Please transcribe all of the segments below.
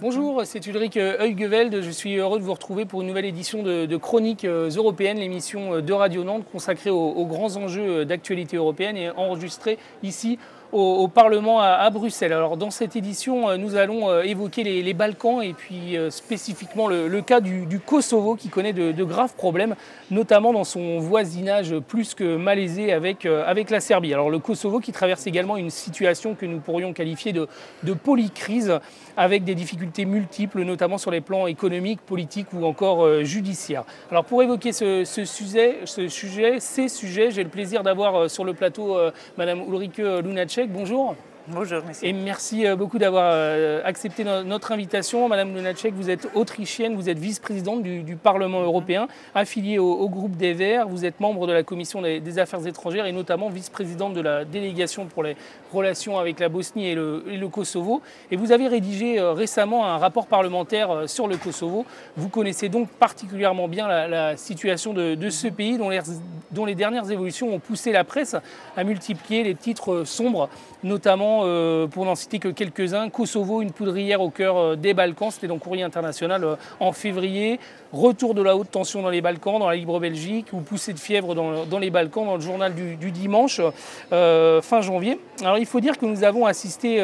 Bonjour, c'est Ulrich Heugeveld. Je suis heureux de vous retrouver pour une nouvelle édition de Chroniques européennes, l'émission de Radio Nantes consacrée aux grands enjeux d'actualité européenne et enregistrée ici au Parlement à Bruxelles. Alors dans cette édition, nous allons évoquer les Balkans et puis spécifiquement le cas du Kosovo qui connaît de graves problèmes, notamment dans son voisinage plus que malaisé avec la Serbie. Alors le Kosovo qui traverse également une situation que nous pourrions qualifier de polycrise avec des difficultés multiples, notamment sur les plans économiques, politiques ou encore judiciaires. Alors pour évoquer ces sujets, j'ai le plaisir d'avoir sur le plateau Madame Ulrike Lunacek. Bonjour. Bonjour, monsieur. Et merci beaucoup d'avoir accepté notre invitation. Madame Lunacek, vous êtes autrichienne, vous êtes vice-présidente du Parlement européen, affiliée au groupe des Verts. Vous êtes membre de la Commission des Affaires étrangères et notamment vice-présidente de la délégation pour les relations avec la Bosnie et le Kosovo. Et vous avez rédigé récemment un rapport parlementaire sur le Kosovo. Vous connaissez donc particulièrement bien la situation de ce pays dont les dernières évolutions ont poussé la presse à multiplier les titres sombres, notamment pour n'en citer que quelques-uns, Kosovo, une poudrière au cœur des Balkans, c'était dans Courrier International en février, retour de la haute tension dans les Balkans, dans la Libre Belgique, ou poussée de fièvre dans les Balkans, dans le journal du dimanche, fin janvier. Alors il faut dire que nous avons assisté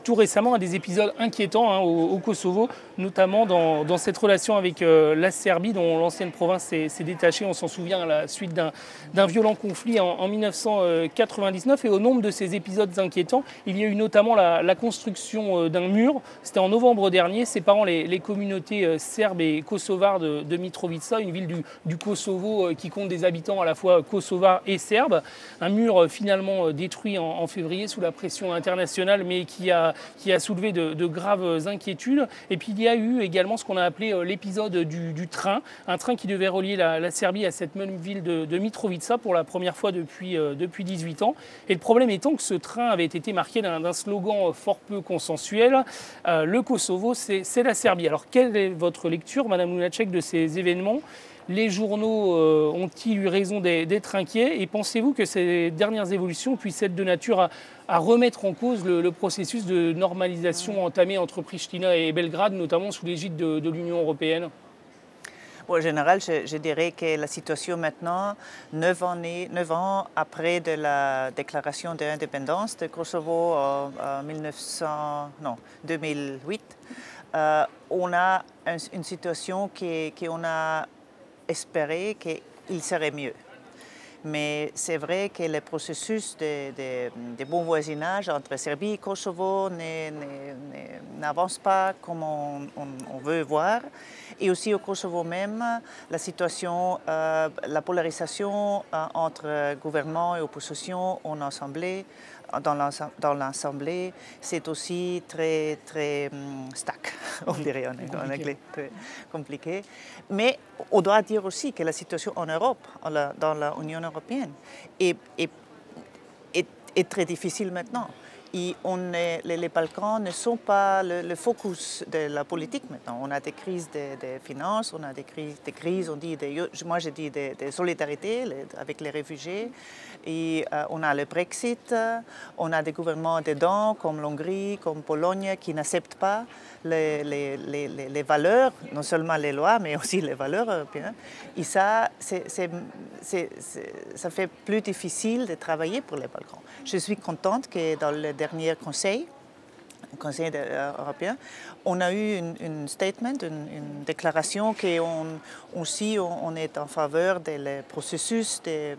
tout récemment à des épisodes inquiétants au Kosovo, notamment dans cette relation avec la Serbie, dont l'ancienne province s'est détachée, on s'en souvient, à la suite d'un violent conflit en 1999. Et au nombre de ces épisodes inquiétants, il y a eu notamment la construction d'un mur. C'était en novembre dernier, séparant les communautés serbes et kosovares de Mitrovica, une ville du Kosovo qui compte des habitants à la fois kosovars et serbes. Un mur finalement détruit en février sous la pression internationale, mais qui a soulevé de graves inquiétudes. Et puis il y a eu également ce qu'on a appelé l'épisode du train, un train qui devait relier la Serbie à cette même ville de Mitrovica pour la première fois depuis 18 ans. Et le problème étant que ce train avait été marqué d'un slogan fort peu consensuel, le Kosovo c'est la Serbie. Alors quelle est votre lecture, Madame Lunacek, de ces événements ? Les journaux ont-ils eu raison d'être inquiets? Et pensez-vous que ces dernières évolutions puissent être de nature à remettre en cause le processus de normalisation entamé entre Pristina et Belgrade, notamment sous l'égide de l'Union européenne? En général, je dirais que la situation maintenant, 9 ans après de la déclaration d'indépendance de Kosovo en 2008, on a une situation qu'on a espéré qu'il serait mieux. Mais c'est vrai que le processus de bon voisinage entre Serbie et Kosovo n'avance pas comme on veut voir. Et aussi au Kosovo même, la situation, la polarisation entre gouvernement et opposition dans l'Assemblée, c'est aussi très stack, on dirait en anglais, très compliqué. Mais on doit dire aussi que la situation en Europe, dans l'Union européenne, est très difficile maintenant. Et les Balkans ne sont pas le focus de la politique maintenant. On a des crises de finances, on a des crises, moi je dis de solidarité avec les réfugiés. Et on a le Brexit, on a des gouvernements dedans comme l'Hongrie, comme Pologne qui n'acceptent pas les valeurs, non seulement les lois, mais aussi les valeurs européennes. Et ça fait plus difficile de travailler pour les Balkans. Je suis contente que dans le dernier Conseil européen, on a eu une statement, une déclaration qu'on est en faveur du processus de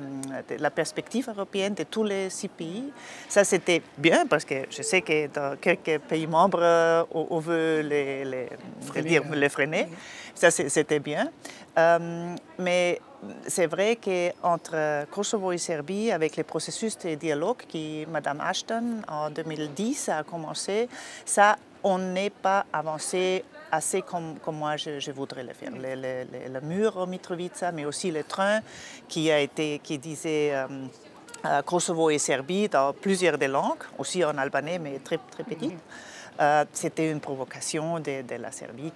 la perspective européenne de tous les 6 pays. Ça, c'était bien parce que je sais que dans quelques pays membres, on veut les freiner. Ça, c'était bien. Mais c'est vrai qu'entre Kosovo et Serbie, avec le processus de dialogue qui Mme Ashton en 2010 a commencé, ça, on n'est pas avancé assez comme moi je voudrais le faire. Le mur au Mitrovica, mais aussi le train qui disait Kosovo et Serbie dans plusieurs des langues, aussi en albanais, mais très petit. C'était une provocation de la Serbie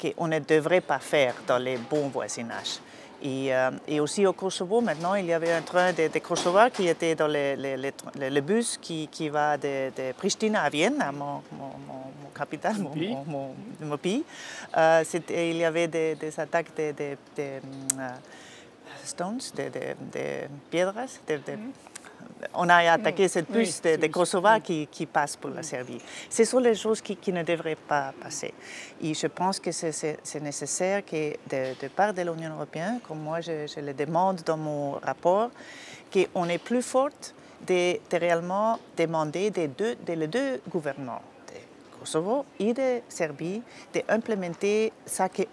qu'on ne devrait pas faire dans les bons voisinages. Et aussi au Kosovo, maintenant, il y avait un train de Kosovars qui était dans le bus qui va de Pristina à Vienne, à mon capitale, mon pays. Il y avait des attaques de stones, de piedras. On a attaqué cette bus de Kosovars qui passe pour la Serbie. Ce sont les choses qui ne devraient pas passer. Et je pense que c'est nécessaire que de part de l'Union européenne, comme moi je le demande dans mon rapport, qu'on est plus forte de réellement demander des deux gouvernements, Kosovo et de Serbie, d'implémenter ce qui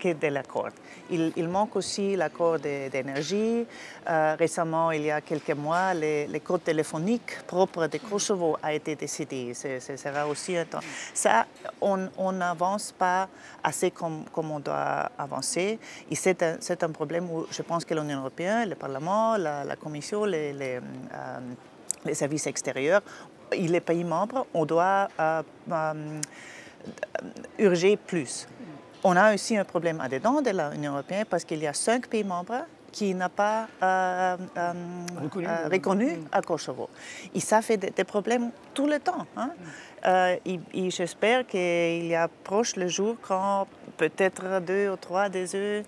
est de l'accord. Il manque aussi l'accord d'énergie. Récemment, il y a quelques mois, les codes téléphoniques propres de Kosovo a été décidé. Ce sera aussi un temps. Ça, on n'avance pas assez comme on doit avancer. Et c'est un problème où je pense que l'Union européenne, le Parlement, la Commission, les services extérieurs, et les pays membres, on doit urger plus. On a aussi un problème là-dedans de l'Union européenne parce qu'il y a 5 pays membres qui n'ont pas reconnu à Kosovo. Et ça fait des problèmes tout le temps. Hein? Et j'espère qu'il approche le jour quand peut-être 2 ou 3 des eux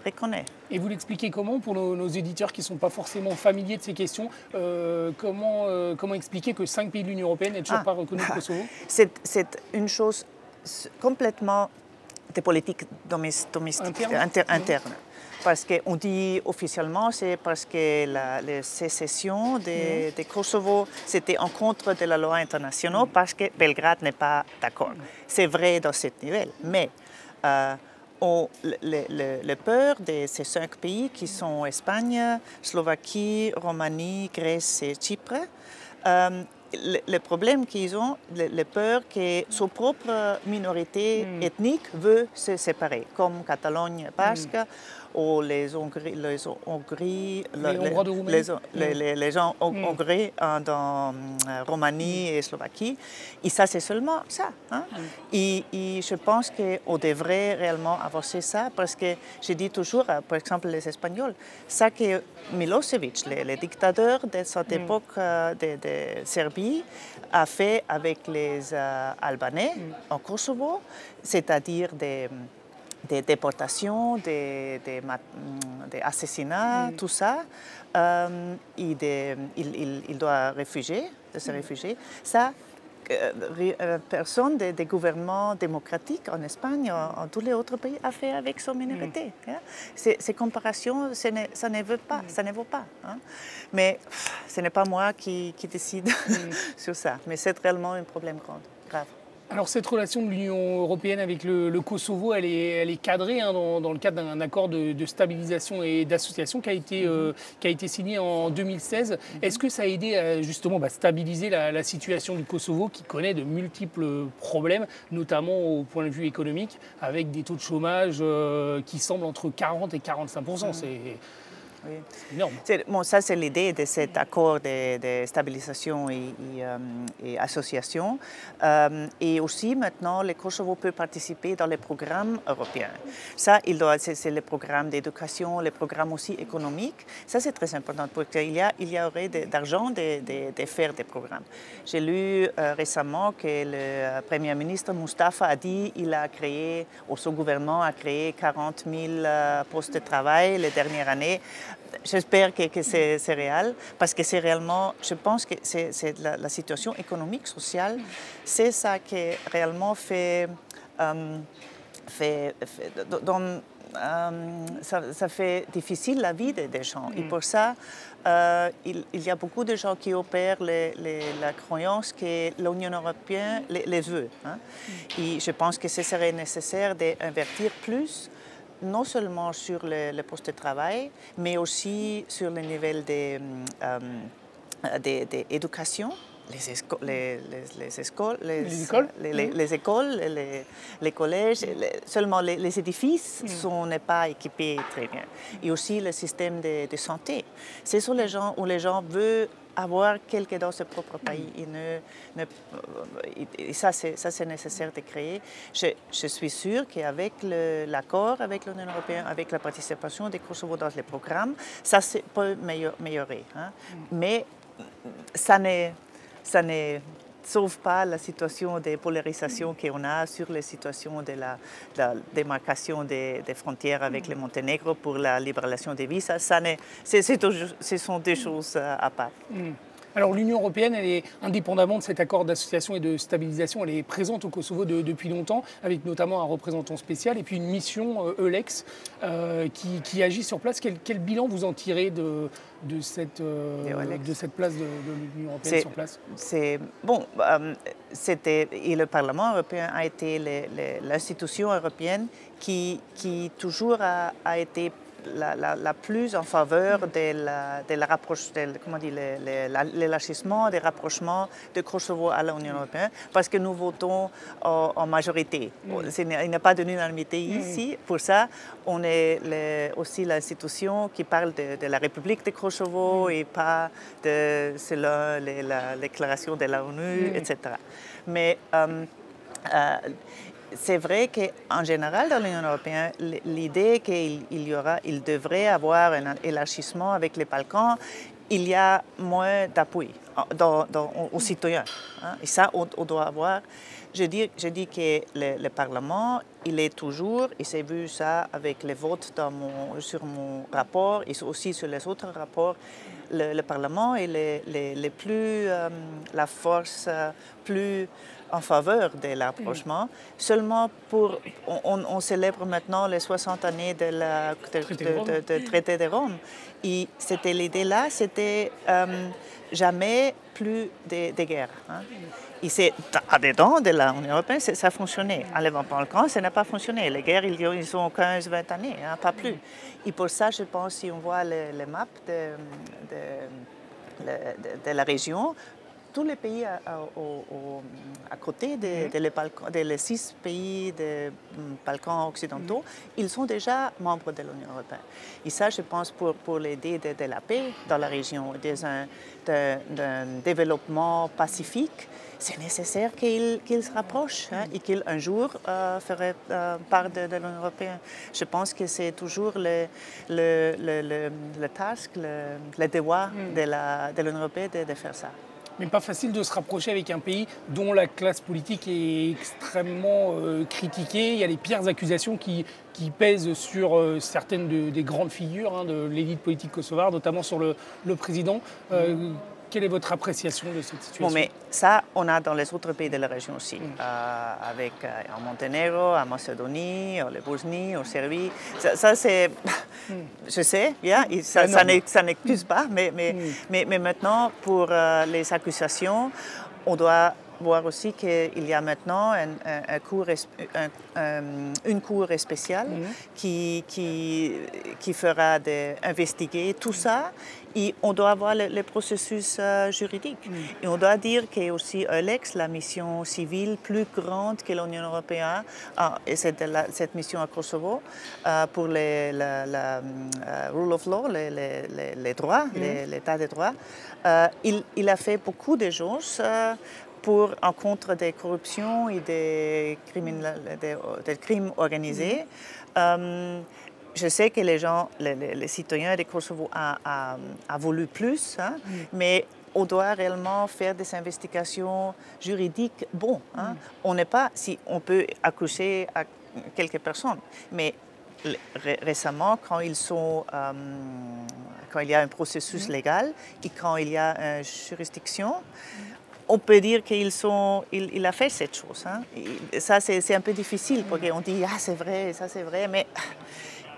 reconnaissent. Et vous l'expliquez comment pour nos éditeurs qui ne sont pas forcément familiers de ces questions comment expliquer que 5 pays de l'Union européenne n'aient toujours pas reconnu le Kosovo? C'est une chose complètement de politique domestique, interne. Parce qu'on dit officiellement, c'est parce que la sécession de Kosovo, c'était en contre de la loi internationale parce que Belgrade n'est pas d'accord. C'est vrai dans ce niveau. Mais le peur de ces 5 pays qui sont Espagne, Slovaquie, Roumanie, Grèce et Chypre, le problème qu'ils ont, le peur que sa propre minorité ethnique veut se séparer, comme Catalogne basque ou les gens hongrois dans Roumanie et Slovaquie. Et ça, c'est seulement ça. Hein? Et je pense qu'on devrait réellement avancer ça parce que je dis toujours, par exemple, les Espagnols, ça que Milosevic, le dictateur de cette époque de Serbie, a fait avec les Albanais en Kosovo, c'est-à-dire des déportations, des assassinats, tout ça, il doit se réfugier. Ça, personne des gouvernements démocratiques en Espagne, en tous les autres pays, a fait avec son minorité. Hein. Ces comparaisons, ça ne vaut pas. Hein. Mais ce n'est pas moi qui décide sur ça. Mais c'est réellement un problème grave. Alors cette relation de l'Union européenne avec le Kosovo, elle est cadrée dans le cadre d'un accord de stabilisation et d'association qui a été signé en 2016. Est-ce que ça a aidé à justement stabiliser la situation du Kosovo qui connaît de multiples problèmes, notamment au point de vue économique, avec des taux de chômage qui semblent entre 40 et 45%. Oui. C'est énorme. Ça, c'est l'idée de cet accord de stabilisation et association. Et aussi, maintenant, le Kosovo peut participer dans les programmes européens. Ça, c'est les programmes d'éducation, les programmes aussi économiques. Ça, c'est très important parce qu'il y aurait d'argent de faire des programmes. J'ai lu récemment que le Premier ministre Mustafa a dit qu'il a créé, ou son gouvernement a créé 40 000 postes de travail les dernières années. J'espère que c'est réel, parce que c'est réellement, je pense que c'est la situation économique, sociale, c'est ça qui réellement fait difficile la vie des gens. Et pour ça, il y a beaucoup de gens qui opèrent la croyance que l'Union européenne les veut. Hein. Et je pense que ce serait nécessaire d'investir plus non seulement sur le poste de travail, mais aussi sur le niveau d'éducation, les écoles, les collèges. Seulement les édifices n'est pas équipés très bien. Et aussi le système de santé. Ce sont les gens où les gens veulent avoir quelqu'un dans ce propre pays. Et ça, c'est nécessaire de créer. Je suis sûre qu'avec l'accord avec l'Union européenne, avec la participation des Kosovo dans les programmes, ça peut améliorer. Hein. Mais ça ne sauve pas la situation de polarisation qu'on a sur la situation de la démarcation des frontières avec le Monténégro pour la libéralisation des visas. Ce sont deux choses à part. Alors l'Union européenne, elle est indépendamment de cet accord d'association et de stabilisation, elle est présente au Kosovo depuis longtemps, avec notamment un représentant spécial et puis une mission EULEX qui agit sur place. Quel bilan vous en tirez de cette place de l'Union européenne sur place? Bon, et le Parlement européen a été l'institution européenne qui toujours a été la plus en faveur l'élargissement des rapprochements de Kosovo à l'Union européenne, parce que nous votons en majorité. Il n'y a pas d'unanimité ici. Pour ça, on est aussi l'institution qui parle de la République de Kosovo et pas selon la déclaration de l'ONU, etc. Mais c'est vrai qu'en général, dans l'Union européenne, l'idée qu'il devrait avoir un élargissement avec les Balkans, il y a moins d'appui aux citoyens. Hein, et ça, on doit avoir. Je dis que le Parlement, il est toujours, et j'ai vu ça avec les votes sur mon rapport et aussi sur les autres rapports, le Parlement est la force plus en faveur de l'approchement. Seulement on célèbre maintenant les 60 années de traité de Rome. Et c'était l'idée-là, c'était jamais plus de guerre. Hein. Et c'est dedans de l'Union européenne, ça a fonctionné. En Balkans, ça n'a pas fonctionné. Les guerres, ils ont 15-20 années, hein, pas plus. Et pour ça, je pense, si on voit les maps de la région, tous les pays à côté des 6 pays des Balkans occidentaux, ils sont déjà membres de l'Union européenne. Et ça, je pense, pour l'idée de la paix dans la région, d'un développement pacifique, c'est nécessaire qu'ils se rapprochent hein, et qu'ils, un jour, feraient part de l'Union européenne. Je pense que c'est toujours le task, le devoir de l'Union européenne de faire ça. Mais pas facile de se rapprocher avec un pays dont la classe politique est extrêmement critiquée. Il y a les pires accusations qui pèsent sur certaines des grandes figures hein, de l'élite politique kosovare, notamment sur le président. Quelle est votre appréciation de cette situation? Bon, mais ça, on a dans les autres pays de la région aussi, avec en Monténégro, en Macédonie, en Bosnie, en Serbie. Ça c'est, je sais, bien, ça n'excuse pas, mais maintenant, pour les accusations, on doit voir aussi qu'il y a maintenant une cour spéciale qui fera investiguer tout ça. Et on doit avoir le processus juridique. Et on doit dire qu'il y a aussi EULEX, la mission civile plus grande que l'Union européenne, et c'est cette mission à Kosovo, pour la rule of law, les droits, l'état des droits. Il a fait beaucoup de choses en contre des corruptions et des crimes organisés. Je sais que les citoyens de Kosovo ont voulu plus, hein, mais on doit réellement faire des investigations juridiques bonnes. Hein. On n'est pas, si on peut accuser à quelques personnes, mais récemment, quand il y a un processus légal et quand il y a une juridiction, on peut dire qu'il a fait cette chose. Hein. Et ça, c'est un peu difficile, parce qu'on dit « Ah, c'est vrai, ça c'est vrai », mais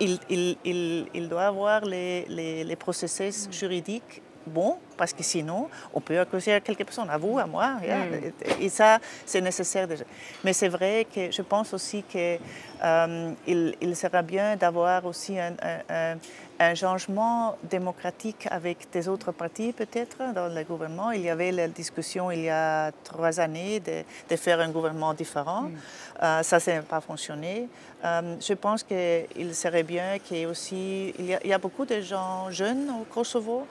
il doit avoir les processus juridiques bons, parce que sinon, on peut accuser quelques personnes, à vous, à moi, et ça, c'est nécessaire déjà. Mais c'est vrai que je pense aussi qu'il sera bien d'avoir aussi un changement démocratique avec des autres partis, peut-être, dans le gouvernement. Il y avait la discussion, il y a 3 années, de faire un gouvernement différent. Ça n'a pas fonctionné. Je pense qu'il serait bien qu'il y ait aussi... Il y a beaucoup de gens jeunes au Kosovo,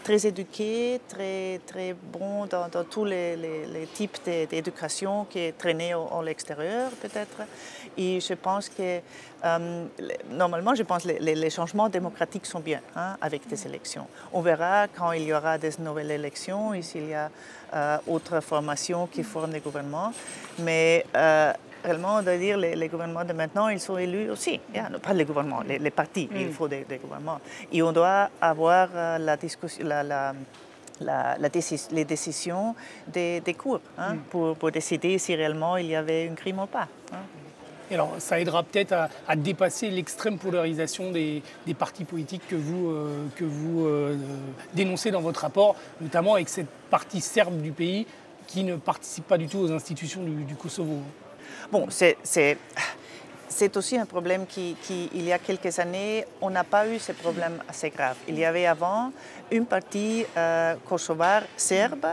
très éduqués, éduqué, très, très bon dans tous les types d'éducation qui est traîné à l'extérieur peut-être. Et je pense que, normalement, je pense que les changements démocratiques sont bien avec des élections. On verra quand il y aura des nouvelles élections et s'il y a autres formations qui forment des gouvernements. Mais réellement, on doit dire les gouvernements de maintenant, ils sont élus aussi. Non, pas les gouvernements, les partis, il faut des gouvernements. Et on doit avoir la discussion, les décisions des cours pour décider si réellement il y avait un crime ou pas. Et alors, ça aidera peut-être à dépasser l'extrême polarisation des partis politiques que vous dénoncez dans votre rapport, notamment avec cette partie serbe du pays qui ne participe pas du tout aux institutions du Kosovo. Bon, c'est aussi un problème il y a quelques années, on n'a pas eu ce problème assez grave. Il y avait avant une partie kosovare serbe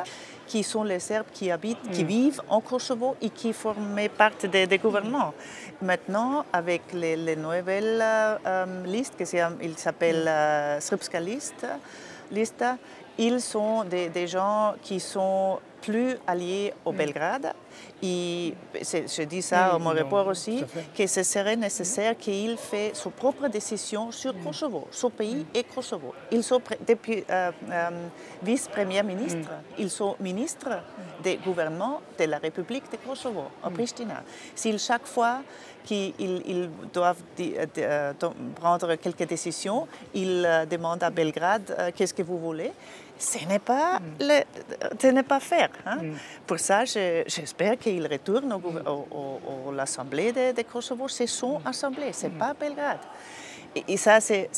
qui sont les Serbes qui vivent en Kosovo et qui formaient partie des gouvernements. Maintenant, avec les nouvelles listes, ils s'appellent Srpska Lista, ils sont des gens qui sont plus alliés au Belgrade. Et je dis ça à mon rapport aussi, que ce serait nécessaire qu'il fasse sa propre décision sur Kosovo, son pays et Kosovo. Ils sont depuis vice-premier ministre, ils sont ministres des gouvernements de la République de Kosovo, à Pristina. Si chaque fois qu'ils doivent prendre quelques décisions, ils demandent à Belgrade qu'est-ce que vous voulez. Ce n'est pas faire. Pour ça, j'espère qu'il retourne à l'Assemblée de Kosovo. C'est son assemblée, ce n'est pas Belgrade. Et ça, c'est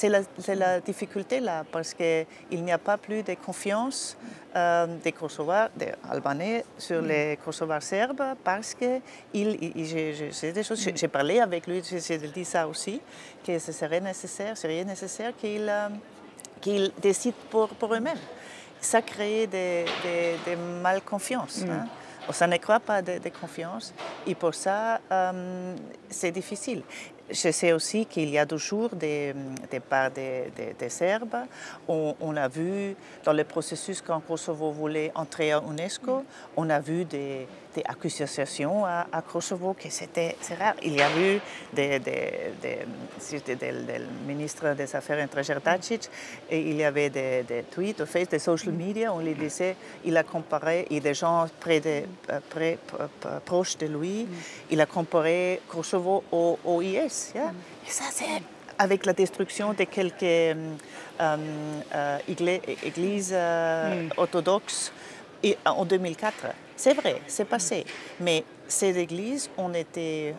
la difficulté là, parce qu'il n'y a pas plus de confiance des Kosovars, des Albanais sur les Kosovars serbes, parce que j'ai parlé avec lui, j'ai dit ça aussi, que ce serait nécessaire qu'ils décident pour eux-mêmes. Ça crée des malconfiances. Ça ne croit pas de confiance et pour ça, c'est difficile. Je sais aussi qu'il y a toujours des parts des Serbes. On a vu dans le processus quand Kosovo voulait entrer à l'UNESCO, on a vu des accusations à Kosovo que c'est rare. Il y a eu des ministres des Affaires étrangères Dacic et il y avait des tweets, des social media, on lui disait, il a comparé, et des gens proches de lui, il a comparé Kosovo au IS. Et ça, c'est avec la destruction de quelques églises orthodoxes en 2004. C'est vrai, c'est passé. Mais ces églises ont été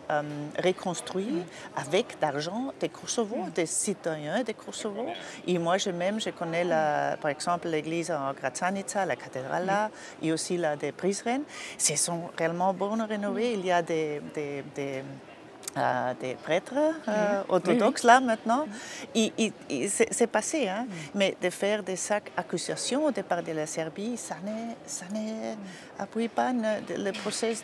reconstruites avec d'argent des Kosovo, des citoyens de Kosovo. Et moi, je connais, par exemple, l'église en Gračanica, la cathédrale là, et aussi la de Prizren. Ce sont réellement bien rénovées. Il y a des prêtres orthodoxes là maintenant. C'est passé, mais de faire des accusations au départ de la Serbie, ça n'appuie pas le processus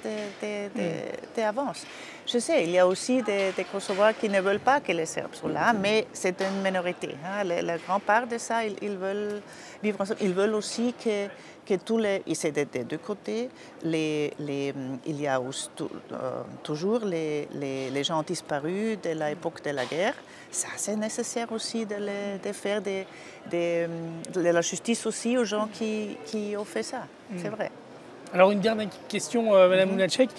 d'avance. Je sais, il y a aussi des Kosovars qui ne veulent pas que les Serbes soient là, mais c'est une minorité. La grande part de ça, ils veulent vivre ensemble. Ils veulent aussi que tous les... Et c'est des deux côtés. Il y a toujours les gens disparus de l'époque de la guerre. Ça, c'est nécessaire aussi de faire de la justice aussi aux gens qui ont fait ça. C'est vrai. Alors une dernière question, Madame Lunacek,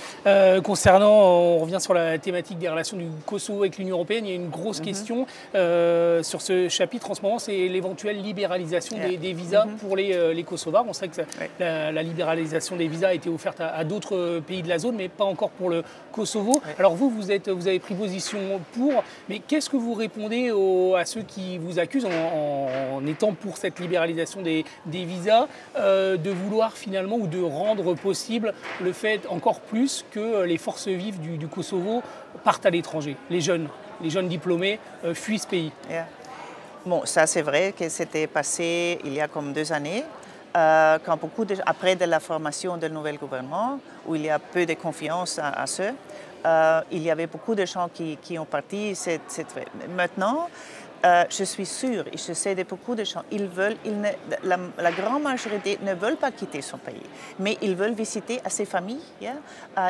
concernant, on revient sur la thématique des relations du Kosovo avec l'Union européenne, il y a une grosse question sur ce chapitre en ce moment, c'est l'éventuelle libéralisation des visas pour les Kosovars. On sait que la libéralisation des visas a été offerte à d'autres pays de la zone, mais pas encore pour le Kosovo. Alors vous avez pris position pour, mais qu'est-ce que vous répondez à ceux qui vous accusent en étant pour cette libéralisation des visas, de vouloir finalement ou de rendre possible le fait encore plus que les forces vives du Kosovo partent à l'étranger. Les jeunes diplômés fuient ce pays. Bon, ça c'est vrai que c'était passé il y a comme 2 années, quand après de la formation du nouvel gouvernement, où il y a peu de confiance à ceux, il y avait beaucoup de gens qui ont parti. C'est vrai. Maintenant, je suis sûre, et je sais de beaucoup de gens, la grande majorité ne veulent pas quitter son pays, mais ils veulent visiter à ses familles.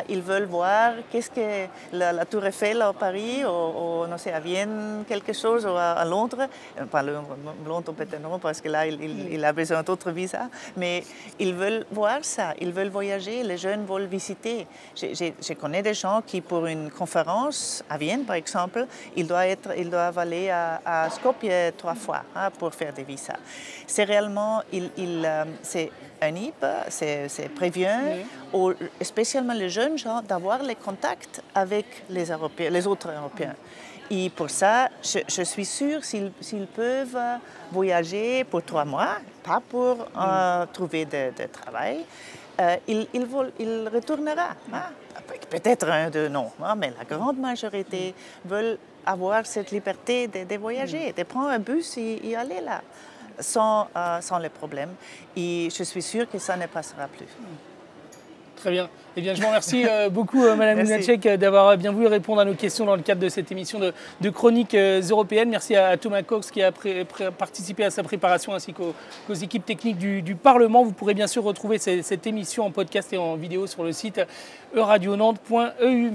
Ils veulent voir qu'est-ce que la Tour Eiffel à Paris, ou non sais, à Vienne, quelque chose, ou à Londres. Pas Londres peut-être non, parce que là, il a besoin d'autres visas, mais ils veulent voir ça, ils veulent voyager, les jeunes veulent visiter. Je connais des gens qui, pour une conférence à Vienne, par exemple, ils doivent aller à Skopje 3 fois pour faire des visas. C'est réellement, c'est un IP, c'est prévient, spécialement les jeunes gens, d'avoir les contacts avec les autres Européens. Et pour ça, je suis sûre s'ils peuvent voyager pour 3 mois, pas pour trouver de travail, il retournera. Peut-être un, deux, non, mais la grande majorité veulent avoir cette liberté de voyager, de prendre un bus et aller là, sans les problèmes. Et je suis sûre que ça ne passera plus. Très bien. Eh bien, je vous remercie beaucoup, Madame Lunacek, d'avoir bien voulu répondre à nos questions dans le cadre de cette émission de Chroniques européennes. Merci à Thomas Cox qui a participé à sa préparation ainsi qu'aux équipes techniques du Parlement. Vous pourrez bien sûr retrouver cette émission en podcast et en vidéo sur le site eradionantes.eu.